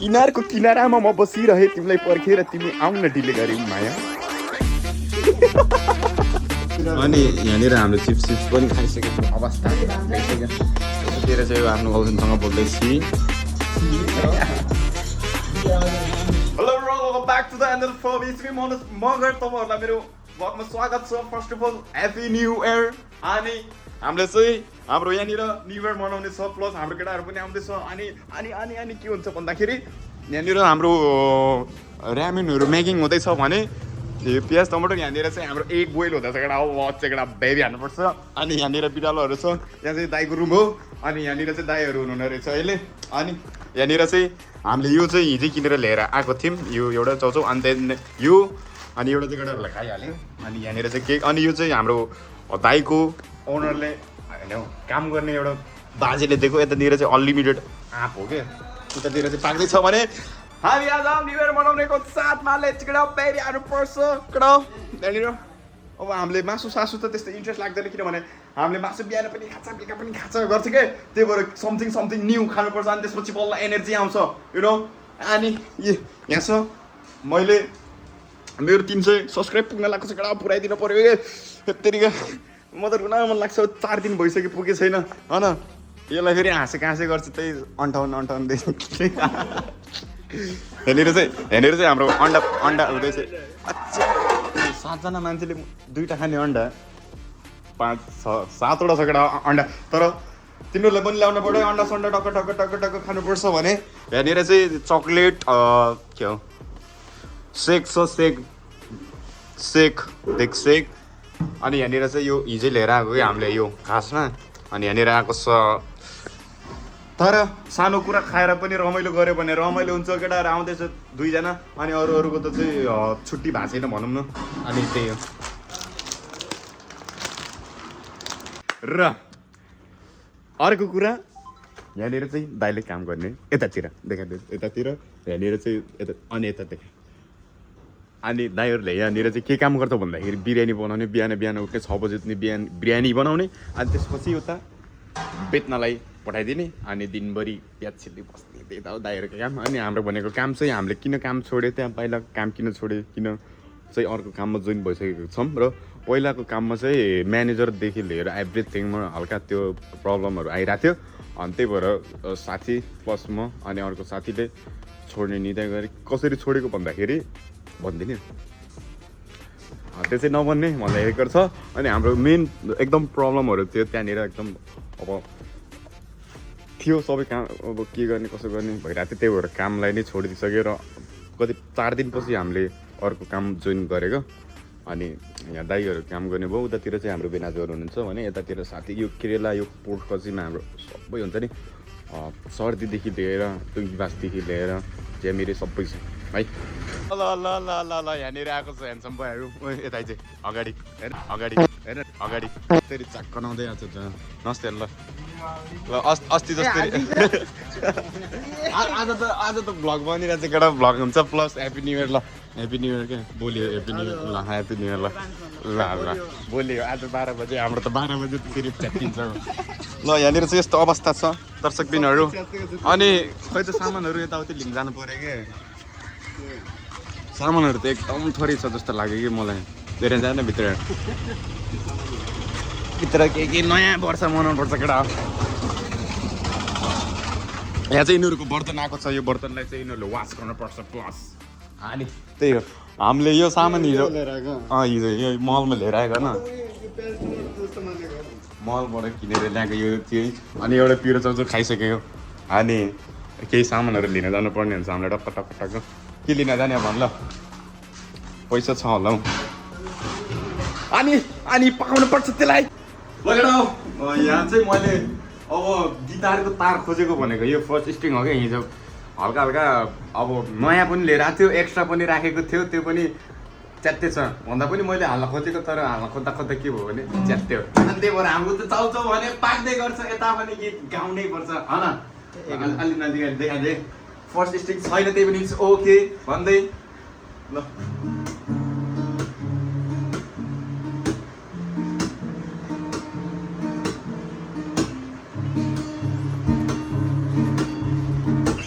किनारको किनारामा म बसिरहे तिमीलाई पर्खेर तिमी आउन ढिले गऱ्यौ माया। अनि यहाँनिर हाम्रो चिप्स पनि खाइसकेको अवस्था भइसक्यो। यतातिर चाहिँ आफ्नो गाउँसँग बोल्दैछु। Hello welcome back to the another from it's me Manoj Magar. तपाईँहरूलाई मेरो ब्लगमा स्वागत छ। First of all happy new year. अनि हामीले चाहिँ हाम्रो यहाँनिर न्यू इयर मनाउने छ, प्लस हाम्रो केटाहरू पनि आउँदैछ। अनि अनि अनि अनि के हुन्छ भन्दाखेरि यहाँनिर हाम्रो ऱ्यामेनहरू मेकिङ हुँदैछ भने प्याज टमाटर यहाँनिर चाहिँ हाम्रो एक बोइल हुँदैछ। केटा वाच केटा बेबी हाल्नुपर्छ। अनि यहाँनिर बिरालोहरू छ। यहाँ चाहिँ दाईको रुम हो। अनि यहाँनिर चाहिँ दाईहरू हुनुहुने रहेछ अहिले। अनि यहाँनिर चाहिँ हामीले यो चाहिँ हिजै किनेर लिएर आएको थियौँ। यो एउटा चाउचाउ अनि त्यहाँदेखि यो अनि एउटा चाहिँ केटाहरूलाई खाइहाल्यो। अनि यहाँनिर चाहिँ केक। अनि यो चाहिँ हाम्रो दाईको ओनरले होइन काम गर्ने एउटा बाजेले दिएको। यतातिर चाहिँ अनलिमिटेड आँप हो क्या। उतातिर चाहिँ पाक्दैछ भने हामी आज न्यु इयर मनाउनेको साथमा लेट्सकेटा बेबी हाल्नुपर्छ केटा। त्यहाँनिर अब हामीले मासु सासु त त्यस्तो इन्ट्रेस्ट लाग्दैन, किनभने हामीले मासु बिहान पनि खान्छ बेलुका पनि खान्छ गर्छ क्या। त्यही भएर समथिङ न्यू खानुपर्छ। अनि त्यसपछि बल्ल एनर्जी आउँछ यु नो। अनि यहाँ छ मैले मेरो 300 सब्सक्राइब पुग्न लाग्छ केटा, पुऱ्याइदिनु पऱ्यो कि। यत्तिकै म त रुन मन लाग्छ। 4 दिन भइसक्यो पुगेको छैन होइन। यसलाई फेरि हाँसे गर्छ त्यही 58 देखि। यहाँनिर चाहिँ हाम्रो अन्डा हुँदैछ। अच्छा 7जना मान्छेले 2टा खाने अन्डा 5 6 7वटा छ केटा अन्डा। तर तिनीहरूलाई पनि ल्याउनु पऱ्यो अन्डा सन्डा टक्क खानुपर्छ भने। यहाँनिर चाहिँ चक्लेट के हो सेक छ सेक। अनि यहाँनिर चाहिँ यो हिजै लिएर आएको कि हामीले यो खासमा। अनि यहाँनिर आएको छ। तर सानो कुरा खाएर पनि रमाइलो गऱ्यो भने रमाइलो हुन्छ। केटाहरू आउँदैछ 2जना। अनि अरूको त चाहिँ छुट्टी भएको छैन भनौँ न। अनि त्यही हो। र अर्को कुरा यहाँनिर चाहिँ दाइले काम गर्ने यतातिर देखाइदियो। यतातिर यहाँनिर चाहिँ अनि यता देखा। अनि दाइहरूले यहाँनिर चाहिँ के काम गर्छ भन्दाखेरि बिरयानी बनाउने। बिहान उठ्ने 6 बजी उठ्ने बिरयानी बनाउने। अनि त्यसपछि उता बेच्नलाई पठाइदिने। अनि दिनभरि प्याज छिल्दै बस्ने त्यही त हो दाइहरूको काम। अनि हाम्रो भनेको काम चाहिँ हामीले किन काम छोड्यो, त्यहाँ पहिला काम किन छोड्यो, किन चाहिँ अर्को काममा जोइन भइसकेको छौँ। र पहिलाको काममा चाहिँ म्यानेजरदेखि लिएर एभ्रिथिङमा हल्का त्यो प्रब्लमहरू आइरहेको थियो। अनि त्यही भएर साथी प्लस म अनि अर्को साथीले छोड्ने निर्णय गरे। कसरी छोडेको भन्दाखेरि भनिदिने त्यो चाहिँ नभन्ने भन्दाखेरि गर्छ। अनि हाम्रो मेन एकदम प्रब्लमहरू थियो त्यहाँनिर। एकदम अब थियो सबै काम। अब के गर्ने कसो गर्ने भइरहेको थियो। त्यही भएर कामलाई नै छोडिदिइसक्यो। र कति 4 दिनपछि हामीले अर्को काम जोइन गरेको। अनि यहाँ दाइहरू काम गर्ने भयो। उतातिर चाहिँ हाम्रो बेनाजुहरू हुनुहुन्छ भने यतातिर साथी यो केरेला यो पोर्ट कजीमा हाम्रो सबै हुन्छ नि। सर्दीदेखि लिएर टुङ्गीबासदेखि लिएर ज्यामिरे सबै छ है। ल यहाँनिर आएको छ ह्यान्डसम बोयहरू। यता चाहिँ अगाडि हेर त्यसरी चाक बनाउँदै आएको छ। नमस्ते ल अस्ति जस्तै आज त भ्लग बनिरहेको छ केटा। भ्लग हुन्छ प्लस ह्याप्पी न्यु इयर। ल ह्याप्पी न्यु इयर क्या भोलि ह्याप्पी न्यु इयर। ल ह्याप्पी न्यु इयर। ल भोलि हो आज 12 बजे। हाम्रो त 12 बजे फेरि च्यातिन्छ। ल यहाँनिर चाहिँ यस्तो अवस्था छ दर्शकबिनहरू। अनि खै त सामानहरू यताउति लिन जानु पऱ्यो क्या। सामानहरू त एकदम थोरै छ जस्तो लाग्यो कि मलाई। धेरै जाने भित्र के नयाँ वर्ष मनाउनुपर्छ केटा। यहाँ चाहिँ यिनीहरूको बर्तन आएको छ। यो बर्तनलाई चाहिँ यिनीहरूले वास गर्नुपर्छ प्लस। अनि त्यही हो हामीले यो सामान हिजो यो मलमा लिएर आएको होइन। मलबाट किनेर ल्याएको यो चाहिँ। अनि एउटा पिरो चाउचाउ खाइसक्यो। अनि केही सामानहरू लिन जानुपर्ने हुन्छ हामीलाई। टक्क के लिन जाने भन् ल। पैसा छ होला हौ। अनि पाउनु पर्छ त्यसलाई। यहाँ चाहिँ मैले अब गिटारको तार खोजेको भनेको यो फर्स्ट स्ट्रिङ हो क्या। हिजो हल्का अब नयाँ पनि लिएर आएको थियो, एक्स्ट्रा पनि राखेको थियो। त्यो पनि च्यात्ते छ भन्दा पनि मैले हाल्न खोजेको। तर हाल्न खोज्दा के भयो भने च्यात्ते हो। अनि त्यही भएर हाम्रो त चाउचाउ भने पाक्दै गर्छ। यता पनि गीत गाउनै पर्छ होइन। अलि नजिक देखाइदिए फर्स्ट स्ट्रिङ छैन त्यही पनि इट्स ओके भन्दै ल।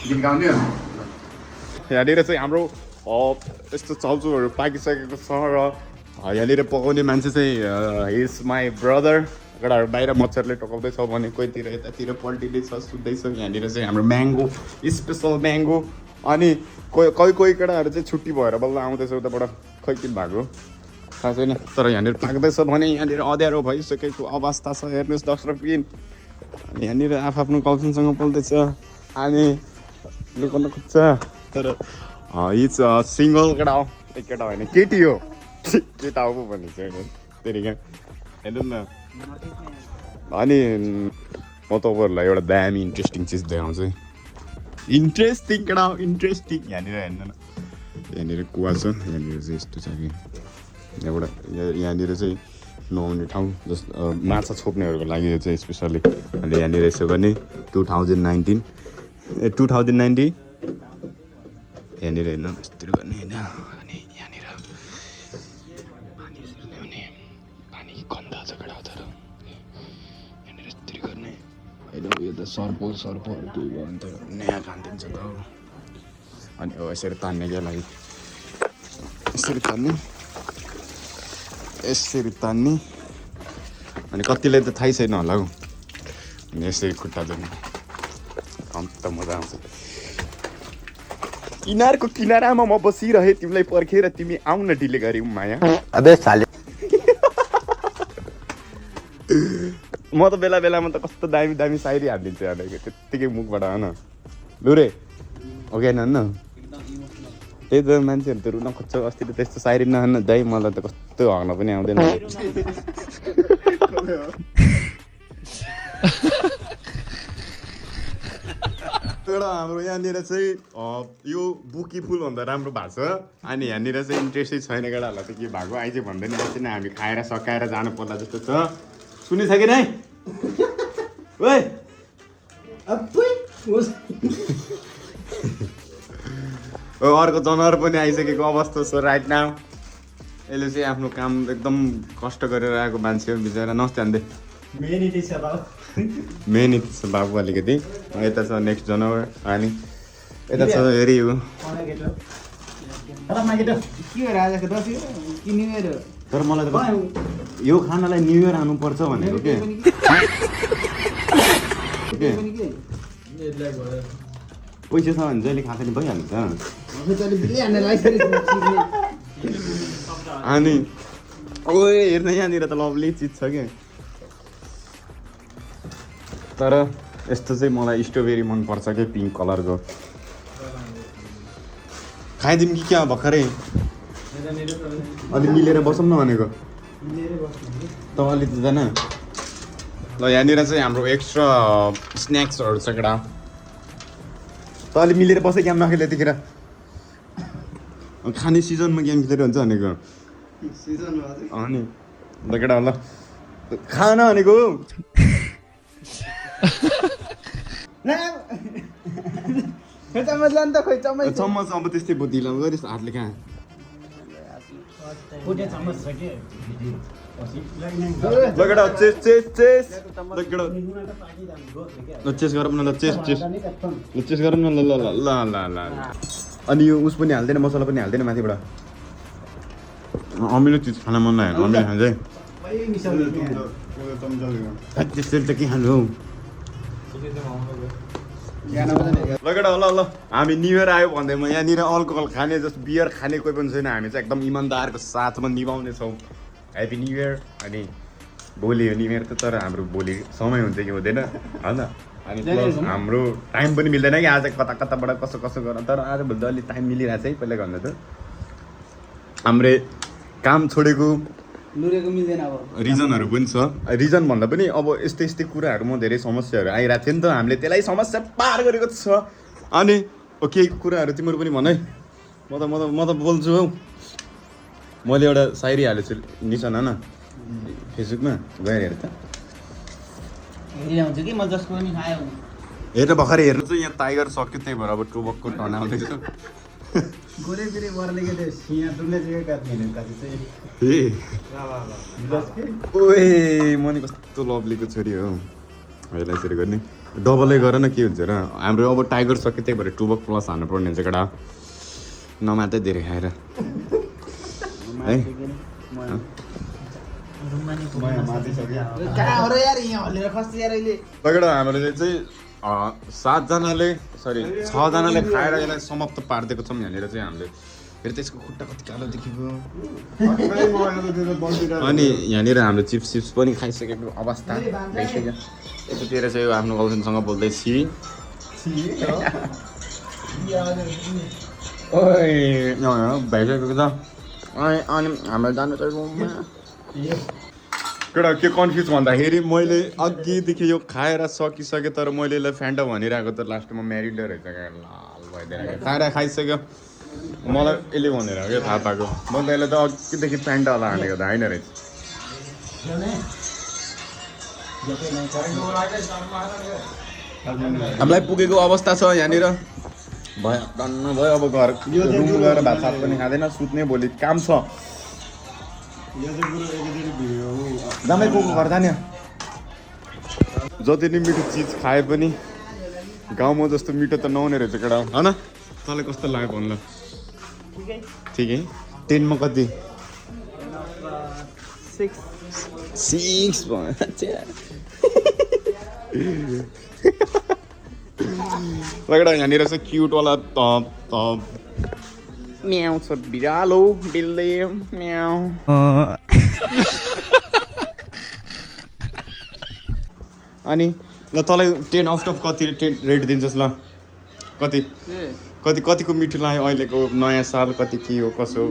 गीत गाउने यहाँनिर चाहिँ हाम्रो यस्तो चाउचुहरू पाकिसकेको छ र यहाँनिर पकाउने मान्छे चाहिँ हिज माई ब्रदर केटाहरू बाहिर मच्छरले टोकाउँदैछ भने कोहीतिर यतातिर पल्टिँदैछ सुत्दैछ यहाँनिर चाहिँ हाम्रो म्याङ्गो स्पेसल म्याङ्गो अनि कोही केटाहरू चाहिँ छुट्टी भएर बल्ल आउँदैछ उताबाट खै किन भएको थाहा छैन तर यहाँनिर पाक्दैछ भने यहाँनिर अँध्यारो भइसकेको अवस्था छ हेर्नुहोस् दर्शक पिन यहाँनिर आफ्नो गर्लफ्रेन्डसँग बोल्दैछ अनि लुकाउन खोज्छ तर इज सिङ्गल केटा हो केटा होइन केटी हो केटा हो पो भन्ने चाहिँ त्यही क्या हेर्नु न अनि म तपाईँहरूलाई एउटा दामी इन्ट्रेस्टिङ चिज देखाउँछु इन्ट्रेस्टिङ केटा हो इन्ट्रेस्टिङ यहाँनिर हेर्नु न यहाँनिर कुवा छ यहाँनिर चाहिँ यस्तो छ कि यहाँबाट यहाँनिर चाहिँ नुहाउने ठाउँ जस्तो माछा छोप्नेहरूको लागि यो चाहिँ स्पेसल्ली अनि यहाँनिर यसो गर्ने 2019 यहाँनिर हेर्नु यस्तरी गर्ने होइन अनि यहाँनिर पानी यसरी ल्याउने पानी गन्दा छ केटा तर यहाँनिर यस्तरी गर्ने होइन यो त सर्पहरू केही भयो भने त नयाँ खानिदिन्छ त अनि अब यसरी तान्ने क्या लागि यसरी तान्ने अनि कतिलाई त थाहै छैन होला हौ अनि यसरी खुट्टा जोड्ने अन्त मजा आउँछ किनारको किनारामा म बसिरहेँ तिमीलाई पर्खेर तिमी आउन ढिले गऱ्यौ माया अबे साले म त बेला बेलामा त कस्तो दामी दामी सायरी हालिदिन्छु यहाँ त्यत्तिकै मुखबाट होइन लुरे हो कि होइन त्यही त मान्छेहरू त रुन खोज्छ अस्ति त त्यस्तो सायरी नहान्न दाइ मलाई त कस्तो हग्न पनि आउँदैन एउटा हाम्रो यहाँनिर चाहिँ यो बुकी फुलभन्दा राम्रो भएको छ अनि यहाँनिर चाहिँ इन्ट्रेस्टै छैन केटाहरूलाई त के भएको आइज भन्दैन बस्दैन हामी खाएर सकाएर जानु पर्ला जस्तो छ सुनिछ कि नै ओइ अर्को जनावर पनि आइसकेको अवस्था छ राइट नाउ यसले चाहिँ आफ्नो काम एकदम कष्ट गरेर आएको मान्छे हो बिचरा नमस्ते हान्दै मेन यति छ बाबु अलिकति यता छ नेक्स्ट जनावर अनि यता छ हेरी हो तर मलाई त यो खानालाई न्यु इयर आउनुपर्छ भनेको के पैसा छ भने जहिले खाँदा नि भइहाल्छ अनि ओए हेर्न यहाँनिर त लभली चिज छ क्या तर यस्तो चाहिँ मलाई स्ट्रबेरी मनपर्छ क्या पिङ्क कलरको खाइदिउँ कि क्या भर्खरै अलि मिलेर बसौँ न भनेको त अलि दिँदैन ल यहाँनिर चाहिँ हाम्रो एक्स्ट्रा स्न्याक्सहरू छ केटा त अलि मिलेर बसेँ गेम नखेल यतिखेर खाने सिजनमा गेम खेलेर हुन्छ भनेको अनि ल केटा ल खान भनेको चम्मच अब त्यस्तै ढिला गरिस् हातले कहाँ चेस गरौँ न ल चेस गरौँ न ल ल ल ल ल अनि यो उस पनि हाल्दैन मसला पनि हाल्दैन माथिबाट अमिलो चिज खान मन लाग्यो अमिलो खान्छ त्यसरी त के खानु हौ ल केटा ल ल हामी न्यु इयर आयो भन्दैमा यहाँनिर अल्कोहल खाने जस्तो बियर खाने कोही पनि छैन हामी चाहिँ एकदम इमान्दारको साथमा निभाउने छौँ ह्याप्पी न्यु इयर अनि भोलि हो न्यु इयर त तर हाम्रो भोलि समय हुन्छ कि हुँदैन होइन अनि प्लस हाम्रो टाइम पनि मिल्दैन कि आज कता कताबाट कसो कसो गर्न तर आज भोलि त अलिक टाइम मिलिरहेको छ है पहिला भन्दा त हाम्रो काम छोडेको मिल्दैन अब रिजनहरू पनि छ रिजन भन्दा पनि अब यस्तै कुराहरूमा धेरै समस्याहरू आइरहेको थियो नि त हामीले त्यसलाई समस्या पार गरेको छ अनि केही कुराहरू तिमीहरू पनि भन है म त बोल्छु हौ मैले एउटा सायरी हालेको छु निशाना न फेसबुकमा गएर हेर त हेरिआउँछु कि म जसको पनि खायो हेर भर्खरै हेर्नु चाहिँ यहाँ टाइगर सक्यो त्यही भएर अब टोबकको टन आउँदैछु गोरे बिरे बर्लेको त्यो सिया डुल्ने चाहिँ काट्ने काटी चाहिँ ओए मनी कस्तो लभलीको छोरी हो यसलाई यसरी गर्ने डबलै गर न के हुन्छ र हाम्रो अब टाइगर सक्यो त्यही भएर टुबक प्लस हान्नु पर्ने हुन्छ केटा नमात्रै धेरै खाएर है लगेर हामीले चाहिँ 7जनाले सरी 6जनाले खाएर यसलाई समाप्त पारिदिएको छौँ यहाँनिर चाहिँ हामीले फेरि त्यसको खुट्टा कति कालो देखेको अनि यहाँनिर हाम्रो चिप्स पनि खाइसकेको अवस्था भइसक्यो यतातिर चाहिँ आफ्नो गर्लफ्रेन्डसँग बोल्दै छि भइसकेको छ अनि हाम्रो जानु चाहिँ रुममा केटा के कन्फ्युज भन्दाखेरि मैले अघिदेखि यो खाएर सकिसकेँ तर मैले यसलाई फ्यान्टा भनिरहेको त लास्टमा म्यारिडो रहेछ लाल भइदिएर खाएर खाइसक्यो मलाई यसले भनेर क्या थाहा पाएको म त यसलाई त अघिदेखि फ्यान्टा होला हानेको त होइन रहेछ हामीलाई पुगेको अवस्था छ यहाँनिर भयो डन्न भयो अब घर रुम गएर भात सात पनि खाँदैन सुत्ने भोलि काम छ जम्मै को घर जाने जति नै मिठो चिज खाए पनि गाउँमा जस्तो मिठो त नहुने रहेछ केटा होइन तँलाई कस्तो लाग्यो भन्नु ल ठिकै 10 मा कति 6 लगेर यहाँनिर चाहिँ क्युटवाला म्याउ छ बिरालो बिल्ले म्याउ अनि ल तँलाई 10 आउट अफ कति रेट दिन्छस् ल कति कति कतिको मिठो लाग्यो अहिलेको नयाँ साल कति के हो कसो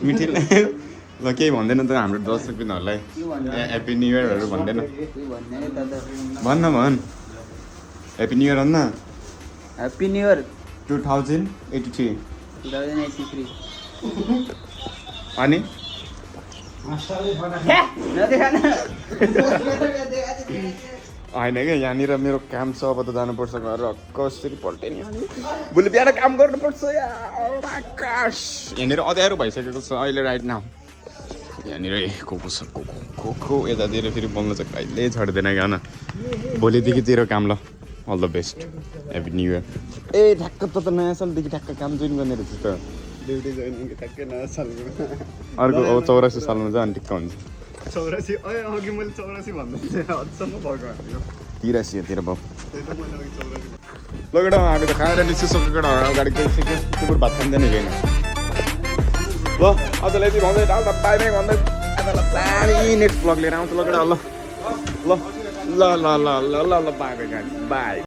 मिठो लाग्यो ल केही भन्दैन त हाम्रो दर्शकबिनहरूलाई ह्याप्पी न्यु इयरहरू भन्दैन भन्न भन् ह्याप्पी न्यु इयर भन्न ह्याप्पी न्यु इयर 2083 अनि होइन क्या यहाँनिर मेरो काम छ अब त जानुपर्छ घर कसरी पल्टे नि भोलि बिहान काम गर्नुपर्छ आकाश यहाँनिर अँध्यारो भइसकेको छ अहिले राइट नाउ यहाँनिर को छ को यतातिर फेरि बोल्नु चाहिँ कहिले छड्दैन क्या भोलिदेखि तेरो काम ल all the best happy new year ए ठ्याक्क त नयाँ सालदेखि ठ्याक्क काम जोइन गर्ने रहेछ त ड्युटी जोइन ठ्याक्कै नयाँ सालको अर्को 84 सालमा चाहिँ अनि टिक्क हुन्छ 84 अघि मैले 84 भन्दै थिएँ अझसम्म भएको 83 तिर बाउ लगेर हामी त खाएर निस्किसक्यो केटा अगाडि गइसक्यो त्यो भात खाँदैन होइन ल अझलाई यति भन्दै बाई बाई भन्दै नेक्स्ट ब्लग लिएर आउँछ लगेर ल ल ल ल ल ल ल ल बाई बाई बाई